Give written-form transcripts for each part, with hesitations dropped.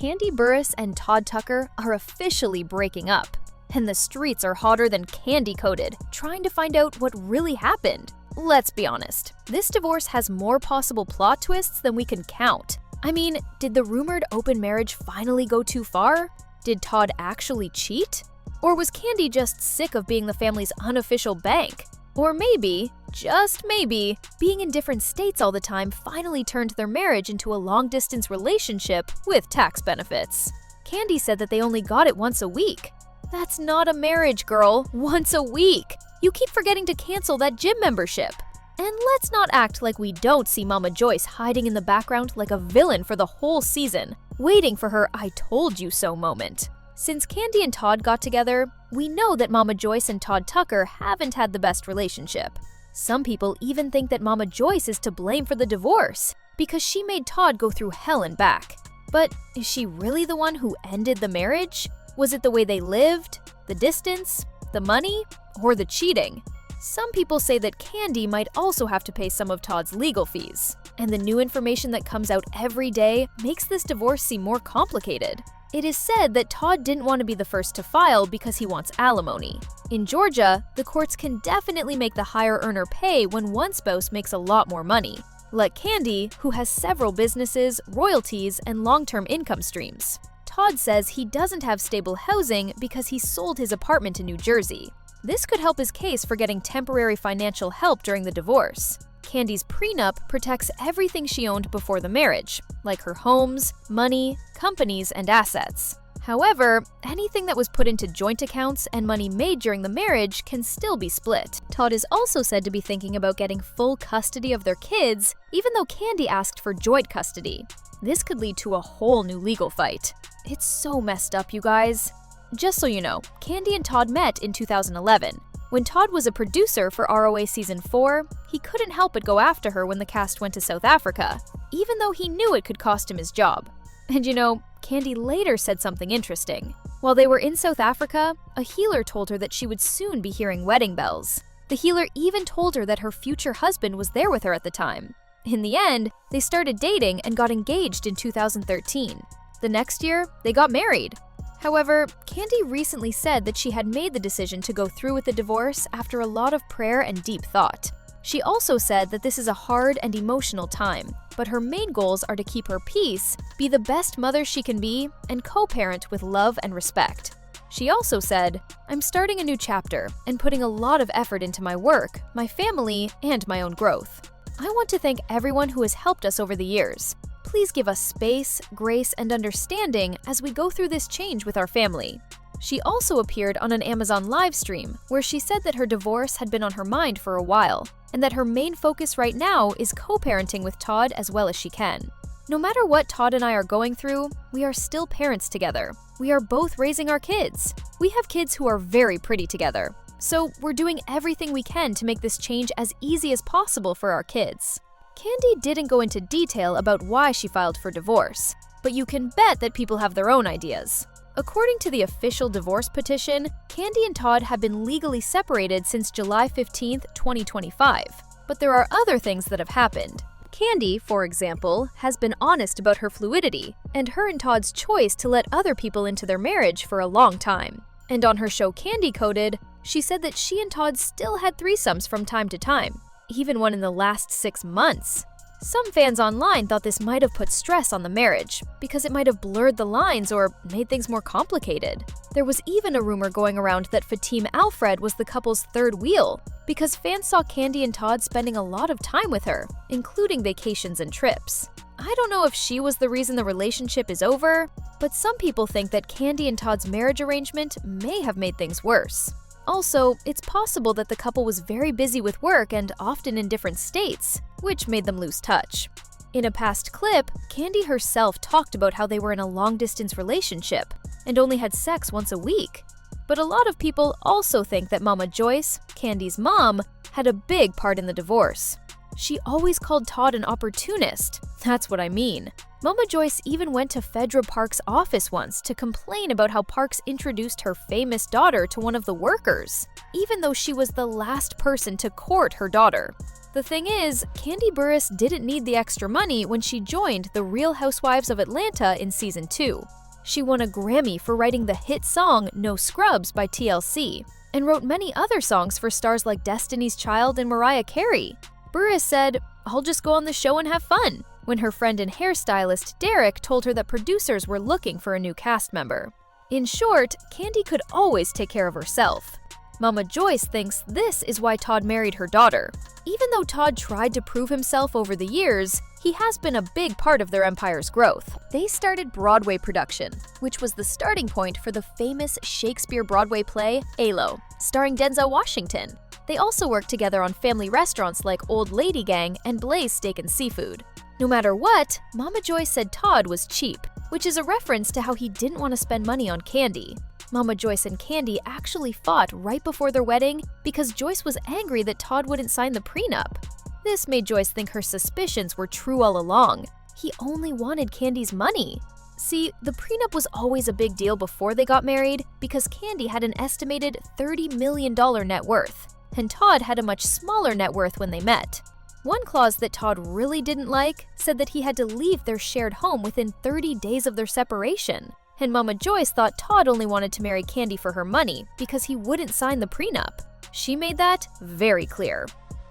Kandi Burruss and Todd Tucker are officially breaking up, and the streets are hotter than candy-coated, trying to find out what really happened. Let's be honest, this divorce has more possible plot twists than we can count. I mean, did the rumored open marriage finally go too far? Did Todd actually cheat? Or was Kandi just sick of being the family's unofficial bank? Or maybe, just maybe, being in different states all the time finally turned their marriage into a long-distance relationship with tax benefits. Kandi said that they only got it once a week. That's not a marriage, girl. Once a week. You keep forgetting to cancel that gym membership. And let's not act like we don't see Mama Joyce hiding in the background like a villain for the whole season, waiting for her "I told you so" moment. Since Kandi and Todd got together, we know that Mama Joyce and Todd Tucker haven't had the best relationship. Some people even think that Mama Joyce is to blame for the divorce, because she made Todd go through hell and back. But is she really the one who ended the marriage? Was it the way they lived, the distance, the money, or the cheating? Some people say that Kandi might also have to pay some of Todd's legal fees. And the new information that comes out every day makes this divorce seem more complicated. It is said that Todd didn't want to be the first to file because he wants alimony. In Georgia, the courts can definitely make the higher earner pay when one spouse makes a lot more money, like Kandi, who has several businesses, royalties, and long-term income streams. Todd says he doesn't have stable housing because he sold his apartment in New Jersey. This could help his case for getting temporary financial help during the divorce. Kandi's prenup protects everything she owned before the marriage, like her homes, money, companies, and assets. However, anything that was put into joint accounts and money made during the marriage can still be split. Todd is also said to be thinking about getting full custody of their kids, even though Kandi asked for joint custody. This could lead to a whole new legal fight. It's so messed up, you guys. Just so you know, Kandi and Todd met in 2011. When Todd was a producer for RHOA Season 4, he couldn't help but go after her when the cast went to South Africa, even though he knew it could cost him his job. And you know, Kandi later said something interesting. While they were in South Africa, a healer told her that she would soon be hearing wedding bells. The healer even told her that her future husband was there with her at the time. In the end, they started dating and got engaged in 2013. The next year, they got married. However, Kandi recently said that she had made the decision to go through with the divorce after a lot of prayer and deep thought. She also said that this is a hard and emotional time, but her main goals are to keep her peace, be the best mother she can be, and co-parent with love and respect. She also said, "I'm starting a new chapter and putting a lot of effort into my work, my family, and my own growth. I want to thank everyone who has helped us over the years. Please give us space, grace, and understanding as we go through this change with our family." She also appeared on an Amazon live stream where she said that her divorce had been on her mind for a while, and that her main focus right now is co-parenting with Todd as well as she can. No matter what Todd and I are going through, we are still parents together. We are both raising our kids. We have kids who are very pretty together. So we're doing everything we can to make this change as easy as possible for our kids. Kandi didn't go into detail about why she filed for divorce, but you can bet that people have their own ideas. According to the official divorce petition, Kandi and Todd have been legally separated since July 15, 2025. But there are other things that have happened. Kandi, for example, has been honest about her fluidity and her and Todd's choice to let other people into their marriage for a long time. And on her show Kandi Coded, she said that she and Todd still had threesomes from time to time, even one in the last 6 months. Some fans online thought this might have put stress on the marriage, because it might have blurred the lines or made things more complicated. There was even a rumor going around that Fatim Alfred was the couple's third wheel, because fans saw Kandi and Todd spending a lot of time with her, including vacations and trips. I don't know if she was the reason the relationship is over, but some people think that Kandi and Todd's marriage arrangement may have made things worse. Also, it's possible that the couple was very busy with work and often in different states, which made them lose touch. In a past clip, Kandi herself talked about how they were in a long-distance relationship and only had sex once a week. But a lot of people also think that Mama Joyce, Kandi's mom, had a big part in the divorce. She always called Todd an opportunist. That's what I mean. Mama Joyce even went to Fedra Parks' office once to complain about how Parks introduced her famous daughter to one of the workers, even though she was the last person to court her daughter. The thing is, Kandi Burruss didn't need the extra money when she joined The Real Housewives of Atlanta in Season 2. She won a Grammy for writing the hit song No Scrubs by TLC, and wrote many other songs for stars like Destiny's Child and Mariah Carey. Burruss said, "I'll just go on the show and have fun," when her friend and hairstylist Derek told her that producers were looking for a new cast member. In short, Kandi could always take care of herself. Mama Joyce thinks this is why Todd married her daughter. Even though Todd tried to prove himself over the years, he has been a big part of their empire's growth. They started Broadway production, which was the starting point for the famous Shakespeare Broadway play, Alo, starring Denzel Washington. They also worked together on family restaurants like Old Lady Gang and Blaze Steak and Seafood. No matter what, Mama Joyce said Todd was cheap, which is a reference to how he didn't want to spend money on Kandi. Mama Joyce and Kandi actually fought right before their wedding because Joyce was angry that Todd wouldn't sign the prenup. This made Joyce think her suspicions were true all along. He only wanted Kandi's money. See, the prenup was always a big deal before they got married because Kandi had an estimated $30 million net worth, and Todd had a much smaller net worth when they met. One clause that Todd really didn't like said that he had to leave their shared home within 30 days of their separation. And Mama Joyce thought Todd only wanted to marry Kandi for her money because he wouldn't sign the prenup. She made that very clear.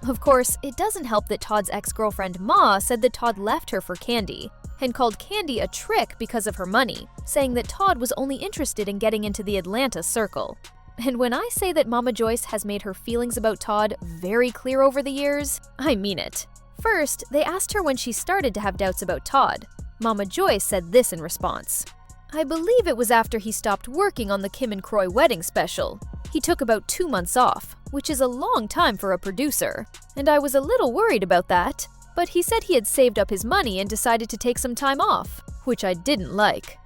Of course, it doesn't help that Todd's ex-girlfriend Ma said that Todd left her for Kandi, and called Kandi a trick because of her money, saying that Todd was only interested in getting into the Atlanta circle. And when I say that Mama Joyce has made her feelings about Todd very clear over the years, I mean it. First, they asked her when she started to have doubts about Todd. Mama Joyce said this in response. "I believe it was after he stopped working on the Kim and Kroy wedding special. He took about 2 months off, which is a long time for a producer, and I was a little worried about that. But he said he had saved up his money and decided to take some time off, which I didn't like."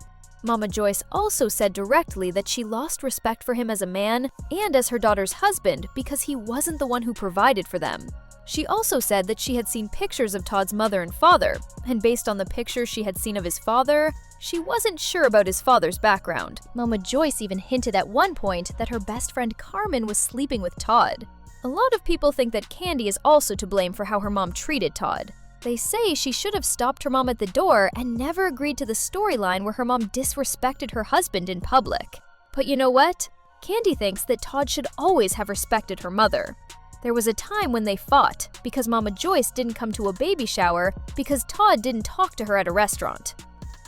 Mama Joyce also said directly that she lost respect for him as a man and as her daughter's husband because he wasn't the one who provided for them. She also said that she had seen pictures of Todd's mother and father, and based on the pictures she had seen of his father, she wasn't sure about his father's background. Mama Joyce even hinted at one point that her best friend Carmen was sleeping with Todd. A lot of people think that Kandi is also to blame for how her mom treated Todd. They say she should have stopped her mom at the door and never agreed to the storyline where her mom disrespected her husband in public. But you know what? Kandi thinks that Todd should always have respected her mother. There was a time when they fought because Mama Joyce didn't come to a baby shower because Todd didn't talk to her at a restaurant.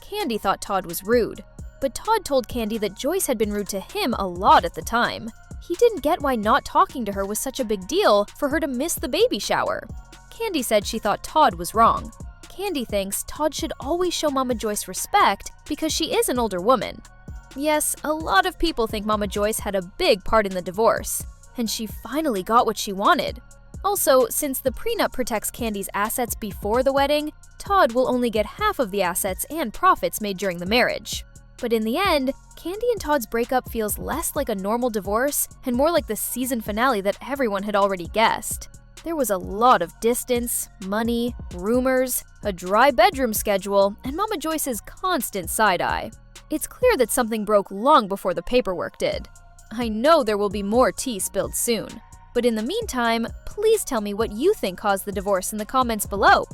Kandi thought Todd was rude, but Todd told Kandi that Joyce had been rude to him a lot at the time. He didn't get why not talking to her was such a big deal for her to miss the baby shower. Kandi said she thought Todd was wrong. Kandi thinks Todd should always show Mama Joyce respect because she is an older woman. Yes, a lot of people think Mama Joyce had a big part in the divorce, and she finally got what she wanted. Also, since the prenup protects Kandi's assets before the wedding, Todd will only get half of the assets and profits made during the marriage. But in the end, Kandi and Todd's breakup feels less like a normal divorce and more like the season finale that everyone had already guessed. There was a lot of distance, money, rumors, a dry bedroom schedule, and Mama Joyce's constant side-eye. It's clear that something broke long before the paperwork did. I know there will be more tea spilled soon. But in the meantime, please tell me what you think caused the divorce in the comments below.